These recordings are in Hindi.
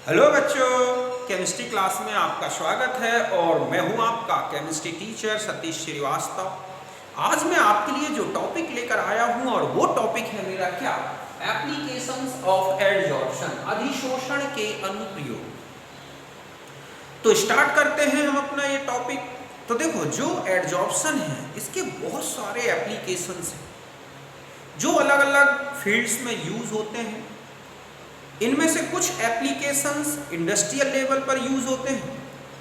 हेलो बच्चों, केमिस्ट्री क्लास में आपका स्वागत है और मैं हूं आपका केमिस्ट्री टीचर सतीश श्रीवास्तव। आज मैं आपके लिए जो टॉपिक लेकर आया हूं और वो टॉपिक है मेरा क्या, एप्लीकेशंस ऑफ एडजॉर्प्शन, अधिशोषण के अनुप्रयोग। तो स्टार्ट करते हैं हम अपना ये टॉपिक। तो देखो, जो एडजॉर्प्शन है इसके बहुत सारे एप्लीकेशंस हैं जो अलग अलग फील्ड्स में यूज होते हैं। इनमें से कुछ एप्लीकेशंस इंडस्ट्रियल लेवल पर यूज होते हैं,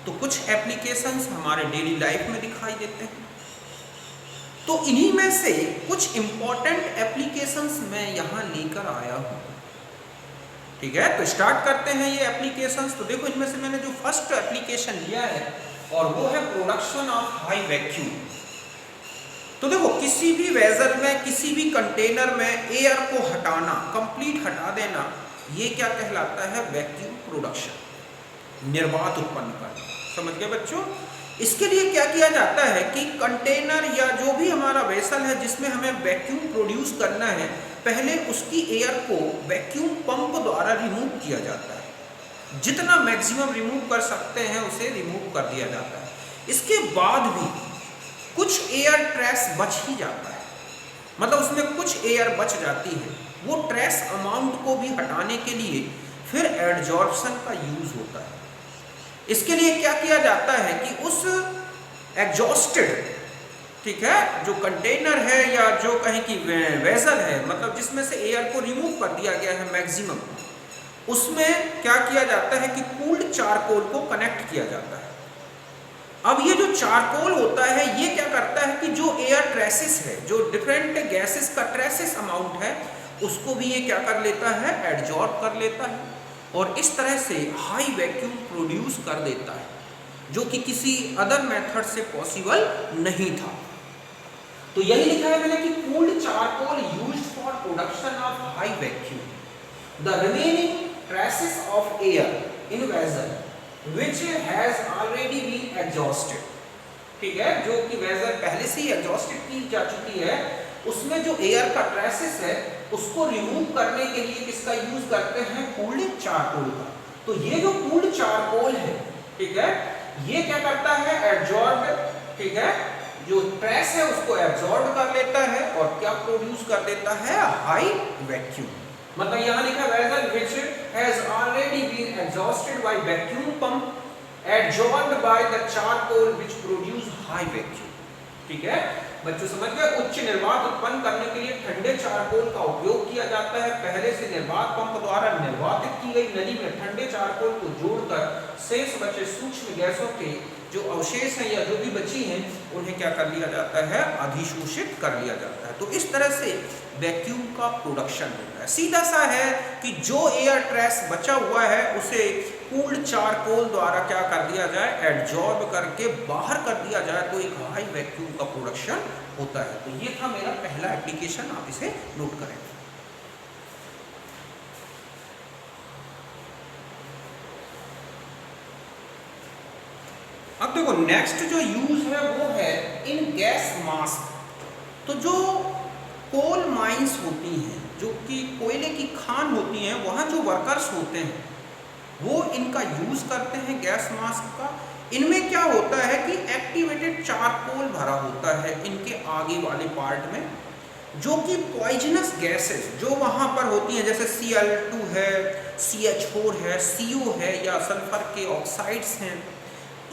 तो कुछ एप्लीकेशंस हमारे डेली लाइफ में दिखाई देते हैं। तो इन्हीं में से कुछ इंपॉर्टेंट एप्लीकेशंस मैं यहाँ लेकर आया हूँ। ठीक है, तो स्टार्ट करते हैं ये एप्लीकेशंस। तो देखो, इनमें से मैंने जो फर्स्ट एप्लीकेशन लिया है और वो है प्रोडक्शन ऑफ हाई वैक्यूम। तो देखो, किसी भी वेसल में, किसी भी कंटेनर में एयर को हटाना, कंप्लीट हटा देना, ये क्या कहलाता है? वैक्यूम प्रोडक्शन, निर्वात उत्पन्न करना। समझ गए बच्चों? इसके लिए क्या किया जाता है कि कंटेनर या जो भी हमारा वेसल है जिसमें हमें वैक्यूम प्रोड्यूस करना है, पहले उसकी एयर को वैक्यूम पंप द्वारा रिमूव किया जाता है। जितना मैक्सिमम रिमूव कर सकते हैं उसे रिमूव कर दिया जाता है। इसके बाद भी कुछ एयर ट्रेस बच ही जाता है, मतलब उसमें कुछ एयर बच जाती है। वो ट्रेस अमाउंट को भी हटाने के लिए फिर एडजॉर्प्शन का यूज होता है। इसके लिए क्या किया जाता है कि उस एग्जॉस्टेड, ठीक है, जो कंटेनर है या जो कहें कि वेसल है, मतलब जिसमें से एयर को रिमूव कर दिया गया है मैक्सिमम, उसमें क्या किया जाता है कि कूल्ड चारकोल को कनेक्ट किया जाता है। अब ये जो चारकोल होता है ये क्या करता है कि जो एयर ट्रेसेस है, जो डिफरेंट गैसेस का ट्रेसेस अमाउंट है, उसको भी ये क्या कर लेता है? एडजॉर्ब कर लेता है और इस तरह से हाई वैक्यूम प्रोड्यूस कर देता है, जो कि किसी अदर मेथड से पॉसिबल नहीं था। तो यही लिखा है मैंने कि cooled charcoal used for production of high vacuum, the remaining traces of air in vessel which has already been exhausted। ठीक है, जो कि वेसल पहले से ही एग्जॉस्टेड की जा चुकी है, उसमें जो एयर का ट्रेसेस है उसको रिमूव करने के लिए किसका यूज करते हैं? कूल्ड चारकोल का। तो ये जो कूल्ड चारकोल है, ठीक है, ये क्या करता है? एब्जॉर्ब, ठीक है, जो ट्रेस है उसको एब्जॉर्ब कर लेता है और क्या प्रोड्यूस कर देता है? High vacuum. मतलब यहाँ लिखा vessel which has already been exhausted by vacuum pump adsorbed by the charcoal which produce high vacuum। ठीक है बच्चों, समझ गए? उच्च निर्वात उत्पन्न करने के लिए ठंडे चारकोल का उपयोग किया जाता है। पहले से निर्वात पंप द्वारा निर्वातित की गई नली में ठंडे चारकोल को जोड़कर शेष बचे सूक्ष्म गैसों के जो अवशेष हैं या जो भी बची हैं उन्हें क्या कर लिया जाता है? अधिशोषित कर लिया जाता है। तो इस तरह से वैक्यूम का प्रोडक्शन होता है। सीधा सा है कि जो एयर ट्रेस बचा हुआ है उसे कूल्ड चारकोल द्वारा क्या कर दिया जाए? एडजॉर्ब करके बाहर कर दिया जाए, तो एक हाई वैक्यूम का प्रोडक्शन होता है। तो ये था मेरा पहला एप्लीकेशन, आप इसे नोट करें। अब देखो, नेक्स्ट जो यूज है वो है इन गैस मास्क। तो जो कोल माइंस होती हैं, जो कि कोयले की खान होती हैं, वहाँ जो वर्कर्स होते हैं वो इनका यूज करते हैं गैस मास्क का। इनमें क्या होता है कि एक्टिवेटेड चारकोल भरा होता है इनके आगे वाले पार्ट में, जो कि पॉइजनस गैसेस जो वहाँ पर होती हैं, जैसे Cl2 है, CH4 है, CO है या सल्फर के ऑक्साइड्स हैं,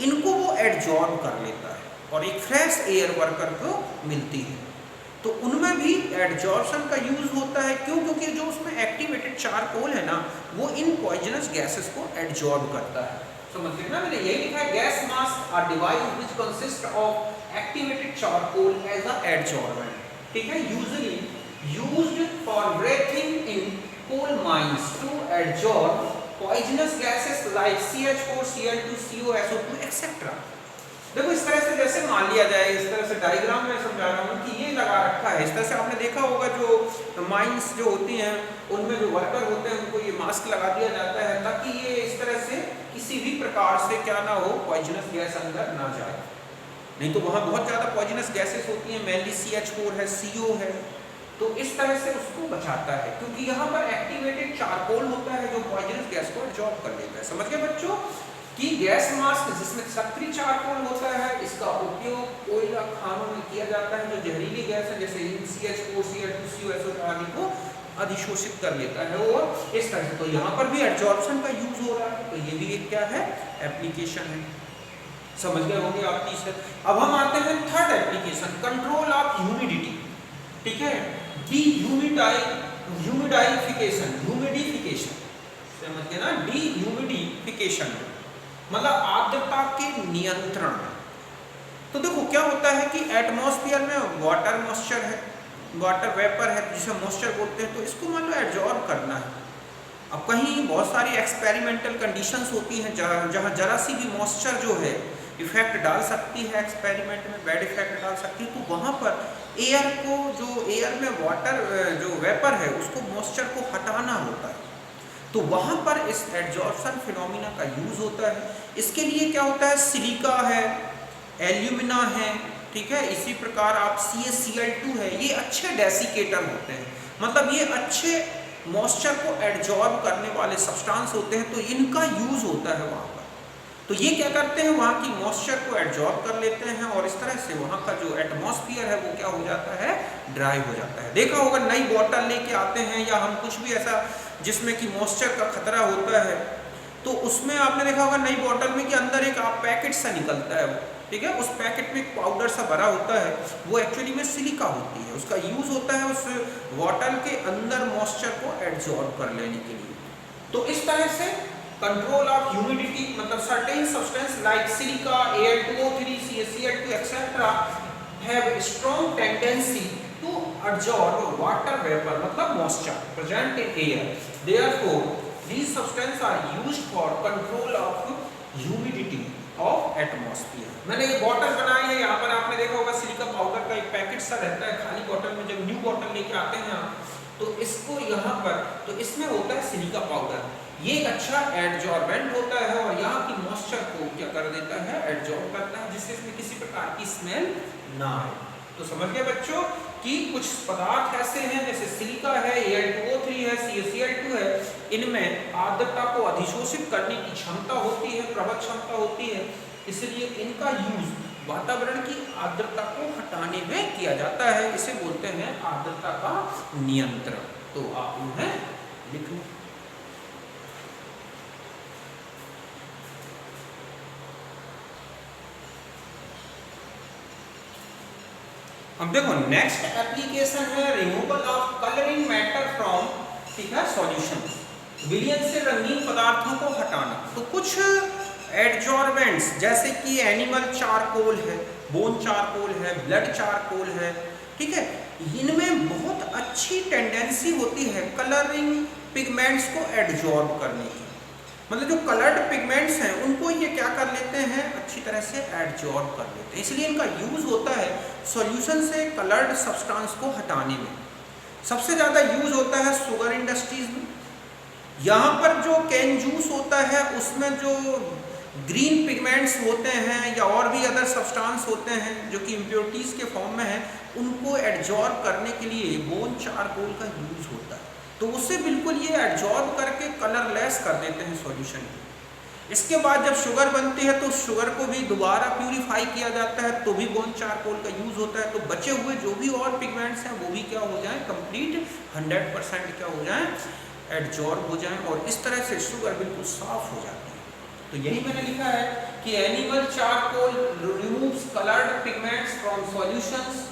इनको वो एडजॉर्ब कर लेता है और एक फ्रेश एयर वर्कर को मिलती है। तो उनमें भी एडजॉर्प्शन का यूज होता है। क्यों? क्योंकि जो उसमें एक्टिवेटेड चारकोल है ना, वो इन पॉइजनस गैसेस को एडजॉर्ब करता है। समझ गए ना? मैंने यही लिखा है, gas mask are device which consist of activated charcoal as a adsorbent. ठीक है, usually used for breathing in coal mines to adsorb poisonous gases like CH4, Cl2, CO, SO2 etcetera. देखो, इस तरह से जैसे मान लिया जाए, इस तरह से डायग्राम में समझा रहा हूँ कि ये लगा रखा है। इस तरह से आपने देखा होगा जो माइंस जो होती हैं उनमें जो वर्कर होते हैं उनको ये मास्क लगा दिया जाता है ताकि ये इस तरह से किसी भी प्रकार से क्या ना हो, पॉइजनस गैस अंदर ना जाए। नहीं तो वहाँ बहुत ज़्यादा पॉइजनस गैसेस होती हैं, मेनली CH4 है, CO है, तो इस तरह से उसको बचाता है, क्योंकि यहाँ पर एक्टिवेटेड चारकोल होता है जो पॉइजनस गैस को एब्जॉर्ब कर लेता है। समझ गए बच्चों कि गैस मास्क जिसमें सक्रिय चारकोल होता है, इसका उपयोग कोयला खानों में किया जाता है जो जहरीली गैस है जैसे CH4, Cl2, COSO आदि को अधिशोषित कर लेता है और इस तरह से। तो यहाँ पर भी एब्जॉर्प्शन का यूज हो रहा है, तो ये भी एक क्या है एप्लीकेशन है। समझ गए होंगे आप तीसरे। अब हम आते हैं third application, control of humidity. ठीक है, ह्यूमिडिफिकेशन, समझ गए ना, ह्यूमिडिफिकेशन मतलब आर्द्रता के नियंत्रण। तो देखो क्या होता है कि एटमॉस्फेयर में वाटर मॉइस्चर है, वाटर वेपर है जिसे मॉइस्चर बोलते हैं, तो इसको मान लो एब्जॉर्ब करना है। अब कहीं बहुत सारी एक्सपेरिमेंटल कंडीशंस होती हैं जहाँ जरा सी भी मॉइस्चर जो है इफेक्ट डाल सकती है, एक्सपेरिमेंट में बैड इफेक्ट डाल सकती है, तो वहाँ पर एयर को, जो एयर में वाटर जो वेपर है उसको मॉइस्चर को हटाना होता है, तो वहाँ पर इस एड्जॉर्प्शन फिनोमिना का यूज होता है। इसके लिए क्या होता है, सिलिका है, एल्यूमिना है, ठीक है, इसी प्रकार आप CaCl2 है, ये अच्छे डेसिकेटर होते हैं, मतलब ये अच्छे मॉइस्चर को एड्जॉर्ब करने वाले सब्सटेंस होते हैं, तो इनका यूज होता है वहाँ पर। तो ये क्या करते हैं, वहाँ की मॉइस्चर को एब्जॉर्ब कर लेते हैं और इस तरह से वहाँ का जो एटमॉस्फेयर है वो क्या हो जाता है, ड्राई हो जाता है। देखा होगा नई बॉटल लेके आते हैं या हम कुछ भी ऐसा जिसमें कि मॉइस्चर का खतरा होता है, तो उसमें आपने देखा होगा नई बॉटल में कि अंदर एक पैकेट सा निकलता है वो, ठीक है, उस पैकेट में एक पाउडर सा भरा होता है, वो एक्चुअली में सिलिका होती है, उसका यूज होता है उस बॉटल के अंदर मॉइस्चर को एब्जॉर्ब कर लेने के लिए। तो इस तरह से कंट्रोल ऑफ ह्यूमिडिटी मतलब certain substance like silica, Al2O3, CaCl2 etcetera have strong tendency to absorb water vapor मतलब moisture present in air, therefore these substances are used for control of humidity of atmosphere। मैंने ये बॉटल बनाई है, यहाँ पर आपने देखा होगा सिलिका पाउडर का एक पैकेट सा रहता है खाली बॉटल में, जब न्यू बॉटल लेके आते हैं आप तो इसको यहाँ पर, तो इसमें होता है सिलिका पाउडर, ये एक अच्छा एड्जॉर्बेंट होता है और यहाँ की मॉइस्चर को क्या कर देता है, एड्जॉर्ब करता है, जिससे इसमें किसी प्रकार की स्मेल ना आए। तो समझ गए बच्चों कि कुछ पदार्थ ऐसे हैं जैसे सिलिका है, Al2O3 है, CaCl2 है, इनमें आर्द्रता को अधिशोषित करने की क्षमता होती है, प्रबल क्षमता होती है, इसलिए इनका यूज वातावरण की आर्द्रता को हटाने में किया जाता है, इसे बोलते हैं आर्द्रता का नियंत्रण। तो आप उन्हें लिख लो। अब देखो नेक्स्ट एप्लीकेशन है removal of colouring matter from, ठीक है, सॉल्यूशन, विलयन से रंगीन पदार्थों को हटाना। तो कुछ एड्जॉर्बेंट्स जैसे कि एनिमल चारकोल है, बोन चारकोल है, ब्लड चारकोल है, ठीक है, इनमें बहुत अच्छी टेंडेंसी होती है कलरिंग पिगमेंट्स को एड्जॉर्ब करने की, मतलब जो कलर्ड पिगमेंट्स हैं उनको ये क्या कर लेते हैं, अच्छी तरह से एड्जॉर्ब कर लेते हैं, इसलिए इनका यूज होता है सॉल्यूशन से कलर्ड सब्सटेंस को हटाने में। सबसे ज़्यादा यूज होता है शुगर इंडस्ट्रीज में। यहाँ पर जो कैन जूस होता है उसमें जो ग्रीन पिगमेंट्स होते हैं या और भी अदर सब्सटेंस होते हैं जो कि इम्प्योरिटीज़ के फॉर्म में हैं, उनको एड्जॉर्ब करने के लिए बोन चारकोल का यूज होता है, तो उसे बिल्कुल ये एड्जॉर्ब करके कलरलेस कर देते हैं सॉल्यूशन को। इसके बाद जब शुगर बनती है तो शुगर को भी दोबारा प्यूरिफाई किया जाता है, तो भी बोन चारकोल का यूज होता है, तो बचे हुए जो भी और पिगमेंट्स हैं वो भी क्या हो जाएं, कंप्लीट 100% क्या हो जाएं, एड्जॉर्ब हो जाएं और इस तरह से शुगर बिल्कुल साफ हो जाती है। तो यही मैंने लिखा है कि animal charcoal removes coloured pigments from solutions,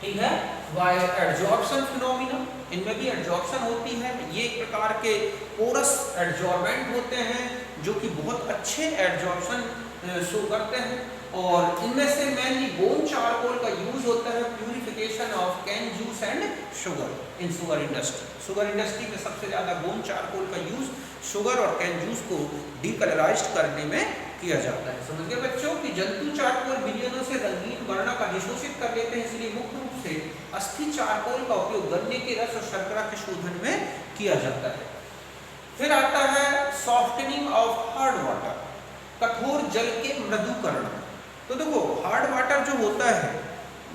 ठीक है, बाय एड्जॉर्प्शन फिनोमिना, इनमें भी एड्जॉर्प्शन होती है। ये एक प्रकार के पोरस एड्जॉर्बेंट होते हैं जो कि बहुत अच्छे एड्जॉर्प्शन शो करते हैं और इनमें से मेनली बोन चारकोल का यूज होता है purification of can juice and sugar in sugar industry. Sugar industry में सबसे ज़्यादा बोन चारकोल का यूज शुगर और कैन जूस को डीकलराइज्ड करने में किया जाता है। समझ गए बच्चों कि जंतु चारकोल विलयनों से रंगीन वर्णक अधिशोषित कर लेते हैं, इसलिए मुख्य रूप से अस्थि चारकोल का उपयोग गन्ने के रस और शर्करा के शोधन में किया जाता है। फिर आता है सॉफ्टनिंग ऑफ हार्ड वाटर, कठोर जल के मृदुकरण। तो देखो हार्ड वाटर जो होता है,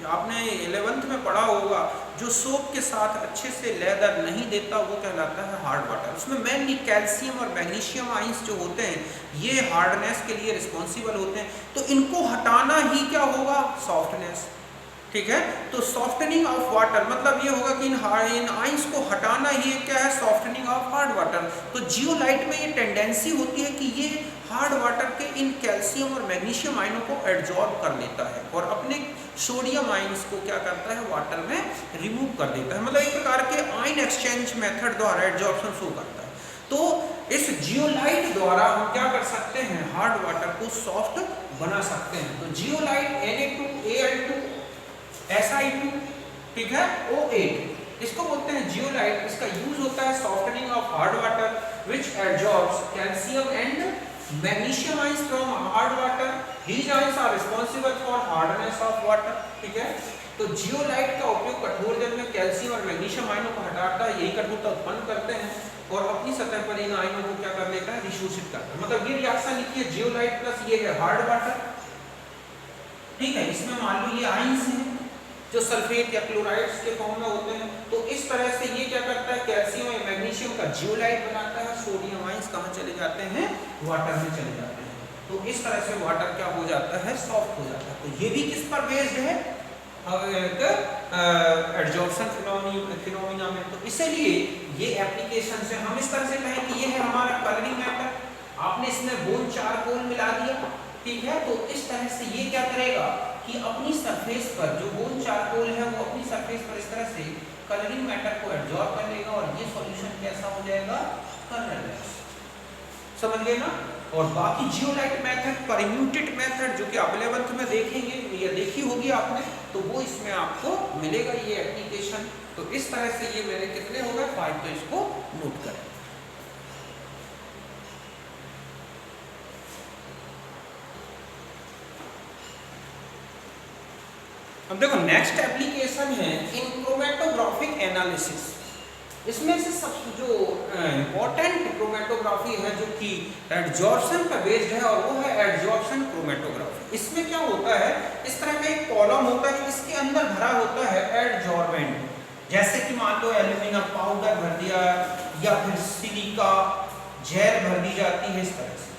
आपने 11th में पढ़ा होगा जो सोप के साथ अच्छे से लेदर नहीं देता वो कहलाता है हार्ड वाटर। उसमें मेनली कैल्शियम और मैग्नीशियम आइंस जो होते हैं ये हार्डनेस के लिए रिस्पॉन्सिबल होते हैं, तो इनको हटाना ही क्या होगा, सॉफ्टनेस। ठीक है, तो सॉफ्टनिंग ऑफ वाटर मतलब ये होगा कि इन आइंस को हटाना ही क्या है, सॉफ्टनिंग ऑफ हार्ड वाटर। तो जियोलाइट में ये टेंडेंसी होती है कि ये हार्ड वाटर के इन कैल्शियम और मैग्नीशियम आयनों को एब्जॉर्ब कर लेता है और अपने सोडियम आइंस को क्या करता है, वाटर में रिमूव कर देता है। मतलब एक प्रकार के आयन एक्सचेंज मेथड द्वारा एब्जॉर्प्शन शो करता है। तो इस जियोलाइट द्वारा हम क्या कर सकते हैं, हार्ड वाटर को सॉफ्ट बना सकते हैं। तो जियोलाइट Na2Al2 Si2, ठीक है, O8, इसको बोलते हैं जियोलाइट। इसका यूज होता है softening of hard water which absorbs calcium and magnesium ions from hard water. These ions are responsible for hardness of water. ठीक है, तो जियोलाइट का उपयोग कठोर जल में कैल्शियम और मैग्नीशियम आयनों को हटाता है, यही कठोरता उत्पन्न करते हैं और अपनी सतह पर इन आयनों को क्या कर लेता है, विशोषित करता है। मतलब ये रिएक्शन लिखिए, जियोलाइट प्लस ये है हार्ड वाटर। ठीक है, इसमें मान लो ये आइंस हैं जो सल्फेट या क्लोराइड्स के फॉर्म में होते हैं, तो इस तरह से ये क्या करता है, कैल्शियम और मैग्नीशियम का जियोलाइट बनाता है। सोडियम आइंस कहाँ चले जाते हैं, वाटर में चले जाते हैं। तो इस तरह से वाटर क्या हो जाता है, सॉफ्ट हो जाता है। तो ये भी किस पर बेस्ड है, एब्जॉर्प्शन फिनोमिना में। तो इसलिए ये एप्लीकेशन से हम इस तरह से कहें कि ये है हमारा कलरिंग मैटर। आपने इसमें बोन चारकोल मिला दिया, ठीक है, तो इस तरह से ये क्या करेगा कि अपनी सरफेस पर जो बोन चारकोल है वो अपनी सरफेस पर इस तरह से कलरिंग मैटर को एब्जॉर्ब कर लेगा और ये सॉल्यूशन कैसा हो जाएगा, कलरलेस। समझ गए ना। और बाकी जियोलाइट मेथड, परम्यूटेड मेथड जो कि अगले मंथ में देखेंगे या देखी होगी आपने, तो वो इसमें आपको मिलेगा ये एप्लीकेशन। तो इस तरह से ये मेरे कितने हो गए, 5, तो इसको नोट करें। अब देखो नेक्स्ट एप्लीकेशन है इन क्रोमेटोग्राफिक एनालिसिस। इसमें से सब जो इंपॉर्टेंट क्रोमेटोग्राफी है जो कि एड्जॉर्प्शन पर बेस्ड है और वो है एड्जॉर्प्शन क्रोमेटोग्राफी। इसमें क्या होता है, इस तरह का एक कॉलम होता है, इसके अंदर भरा होता है एडजॉर्बेंट। जैसे कि मान लो एल्यूमिनियम पाउडर भर दिया या फिर सिलिका जेल भर दी जाती है इस तरह से।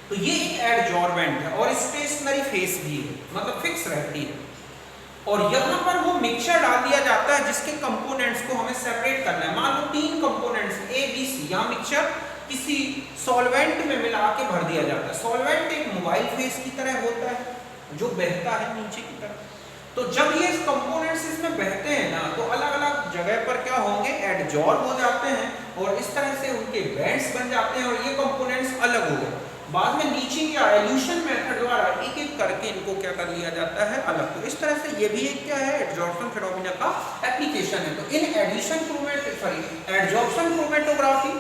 तो ये एक एडजॉर्बेंट है और स्टेशनरी फेस भी है, मतलब फिक्स रहती है। और यहाँ पर वो मिक्सचर डाल दिया जाता है जिसके कंपोनेंट्स को हमें सेपरेट करना है। मान लो 3 कंपोनेंट्स A, B, C, यहाँ मिक्सचर किसी सॉल्वेंट में मिला के भर दिया जाता है। सॉल्वेंट एक मोबाइल फेस की तरह होता है जो बहता है नीचे की तरफ। तो जब ये कंपोनेंट्स इसमें बहते हैं ना, तो अलग अलग जगह पर क्या होंगे, एडजॉर्ब हो जाते हैं और इस तरह से उनके बैंड्स बन जाते हैं और ये कंपोनेंट्स अलग हो गए। बाद में लीचिंग या एल्यूशन मेथड द्वारा एक एक करके इनको क्या कर लिया जाता है, अलग। तो इस तरह से ये भी एक क्या है, एड्जॉर्प्शन फिनोमिना का एप्लीकेशन है। तो in adsorption chromatography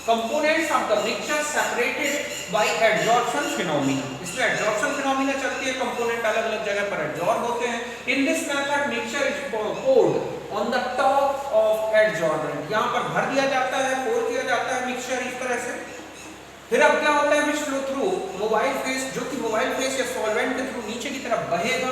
components of the mixture separated by adsorption phenomena. इसमें एड्जॉर्प्शन फिनोमिना चलती है, कंपोनेंट अलग अलग जगह पर एड्जॉर्ब होते हैं। In this method mixture is poured on the top of adsorbent. यहाँ पर भर दिया जाता है, पोर किया जाता है मिक्सचर इस तरह से। फिर अब क्या होता है, which flow through mobile phase, जो कि मोबाइल फेस या सॉल्वेंट के थ्रू नीचे की तरफ बहेगा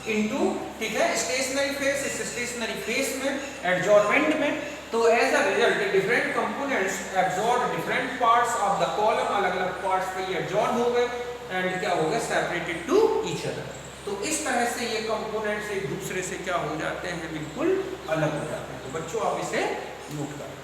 इनटू, ठीक है, स्टेशनरी फेस। इस स्टेशनरी फेस में, एड्जॉर्बेंट में, तो as a result different components absorb different parts of the column. अलग अलग पार्ट्स पे ये एब्जॉर्ब हो गए एंड क्या हो गए, सेपरेटेड टू ईच अदर। तो इस तरह से ये कंपोनेंट्स एक दूसरे से क्या हो जाते हैं, बिल्कुल अलग हो जाते हैं। तो बच्चों आप इसे नोट करें।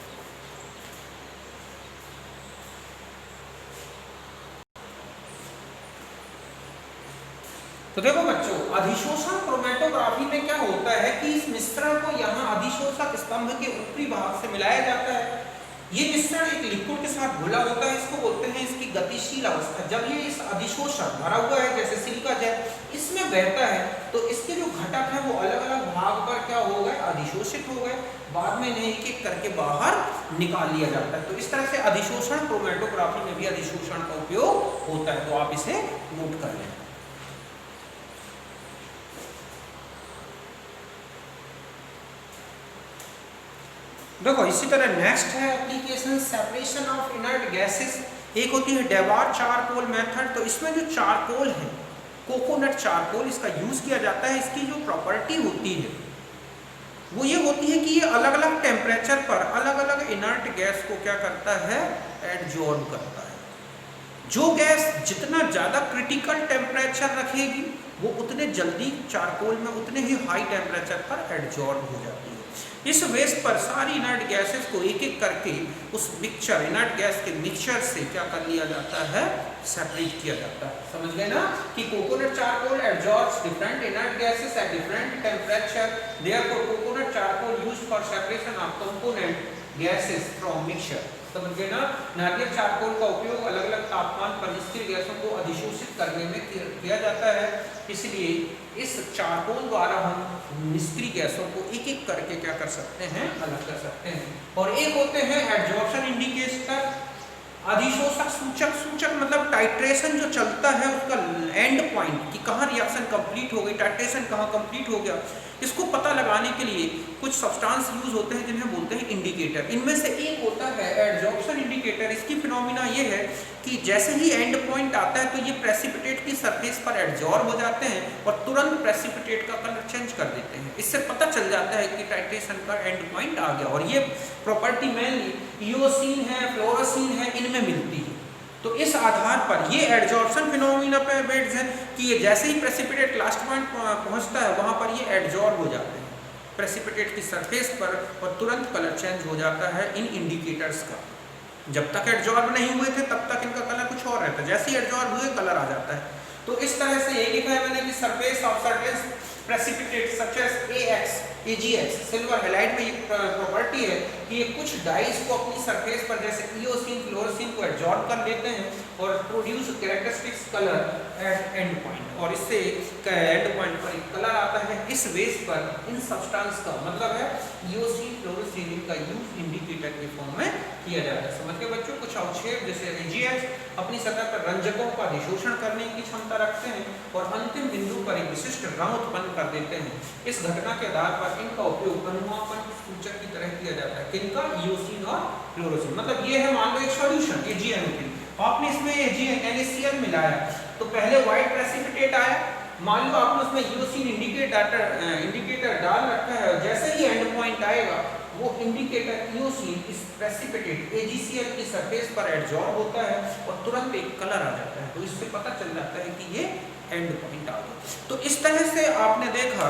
तो देखो बच्चों, अधिशोषण क्रोमेटोग्राफी में क्या होता है कि इस मिश्रण को यहाँ अधिशोषक स्तंभ के ऊपरी भाग से मिलाया जाता है। ये मिश्रण एक लिक्विड के साथ घुला होता है, इसको बोलते हैं इसकी गतिशील अवस्था। जब ये इस अधिशोषक भरा हुआ है जैसे सिलिका जेल, इसमें बहता है तो इसके जो घटक है वो अलग अलग भाग पर क्या हो गए, अधिशोषित हो गए। बाद में इन्हें एक एक करके बाहर निकाल लिया जाता है। तो इस तरह से अधिशोषण क्रोमेटोग्राफी में भी अधिशोषण का उपयोग होता है। तो आप इसे नोट कर लें। देखो इसी तरह नेक्स्ट है application separation of inert gases. एक होती है डेवार चारकोल मेथड। तो इसमें जो चारकोल है, कोकोनट चारकोल, इसका यूज किया जाता है। इसकी जो प्रॉपर्टी होती है वो ये होती है कि ये अलग अलग टेम्परेचर पर अलग अलग इनर्ट गैस को क्या करता है, एडजॉर्ब करता है। जो गैस जितना ज़्यादा क्रिटिकल टेम्परेचर रखेगी वो उतने जल्दी चारकोल में उतने ही हाई टेम्परेचर पर एडजॉर्ब हो जाती है। इस वेस्ट पर सारी इनर्ट गैसेस को एक एक करके उस मिक्सचर, इनर्ट गैस के मिक्सचर से क्या कर लिया जाता है, सेपरेट किया जाता है। समझ गए ना कि coconut charcoal adsorbs different inert gases at different temperature, therefore coconut charcoal used for separation of component gases from mixture. समझ गए ना, नारियल चारकोल का उपयोग अलग अलग तापमान पर निष्क्रिय गैसों को अधिशोषित करने में किया जाता है। इसलिए इस चारकोल द्वारा हम निष्क्रिय गैसों को एक एक करके क्या कर सकते हैं, अलग कर सकते हैं। और एक होते हैं एडजॉर्प्शन इंडिकेटर, अधिशोषक सूचक। सूचक मतलब टाइट्रेशन जो चलता है उसका एंड पॉइंट कि कहाँ रिएक्शन कंप्लीट हो गई, टाइट्रेशन कहाँ कंप्लीट हो गया, इसको पता लगाने के लिए कुछ सब्सटेंस यूज होते हैं जिन्हें बोलते हैं इंडिकेटर। इनमें से एक होता है एडजॉर्प्शन इंडिकेटर। इसकी फिनोमिना ये है कि जैसे ही एंड पॉइंट आता है तो ये प्रेसिपिटेट की सरफेस पर एडजॉर्ब हो जाते हैं और तुरंत प्रेसिपिटेट का कलर चेंज कर देते हैं। इससे पता चल जाता है कि टाइट्रेशन का एंड पॉइंट आ गया। और ये प्रॉपर्टी मेनली इओसिन है, फ्लोरोसिन है, इनमें मिलती है। तो इस आधार पर ये एडजॉर्प्शन फिनोमिना पे बेस्ड है कि ये जैसे ही प्रेसिपिटेट लास्ट पॉइंट पहुंचता है वहां पर ये एडजॉर्ब हो जाते हैं प्रेसिपिटेट की सरफेस पर और तुरंत कलर चेंज हो जाता है इन इंडिकेटर्स का। जब तक एडजॉर्ब नहीं हुए थे तब तक इनका कलर कुछ और रहता है, जैसे ही एडजॉर्ब हुए कलर आ जाता है। तो इस तरह से ये लिखा है मैंने कि surface of certain precipitate such as AX, AgX, silver halide में ये प्रॉपर्टी है कि ये कुछ डाइज को अपनी सरफेस पर जैसे इओसिन, फ्लोरोसिन को एडजॉर्ब कर लेते हैं और produce characteristics colour at end point, और इससे एंड पॉइंट पर एक कलर आता है। इस बेस पर इन सब्सटेंस का मतलब है इओसिन, फ्लोरोसिन, इनका यूज इंडिकेटर के फॉर्म में किया जाता है। समझ के बच्चों, कुछ अवक्षेप जैसे AgX अपनी सतह पर रंजकों का अधिशोषण करने की क्षमता रखते हैं और अंतिम बिंदु पर एक विशिष्ट रंग उत्पन्न कर देते हैं। इस घटना के आधार पर इनका उपयोग अनुमापन सूचक की तरह किया जाता है। किनका, इओसिन और फ्लोरोसिन। मतलब ये है मान लो एक सॉल्यूशन AgNO3, आपने इसमें NaCl मिलाया तो पहले व्हाइट प्रेसिपिटेट आया, मान लो आपने उसमें इओसिन इंडिकेटर डाल रखा है, जैसे ही एंड पॉइंट आएगा वो इंडिकेटर इओसिन इस प्रेसिपिटेट AgCl की सरफेस पर एडजॉर्ब होता है और तुरंत एक कलर आ जाता है। तो इससे पता चल जाता है कि ये एंड पॉइंट आ गया। तो इस तरह से आपने देखा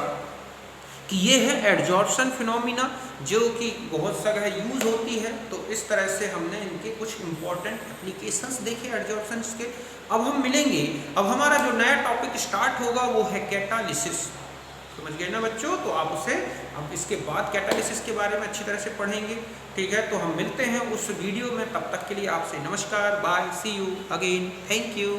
कि ये है एडजॉर्प्शन फिनोमिना जो कि बहुत जगह यूज होती है। तो इस तरह से हमने इनके कुछ इंपॉर्टेंट एप्लीकेशंस देखे एडजॉर्प्शंस के। अब हम मिलेंगे, अब हमारा जो नया टॉपिक स्टार्ट होगा वो है कैटालिसिस। समझ गए ना बच्चों, तो आप उसे अब इसके बाद कैटालिसिस के बारे में अच्छी तरह से पढ़ेंगे। ठीक है, तो हम मिलते हैं उस वीडियो में, तब तक के लिए आपसे नमस्कार, bye, see you again, thank you.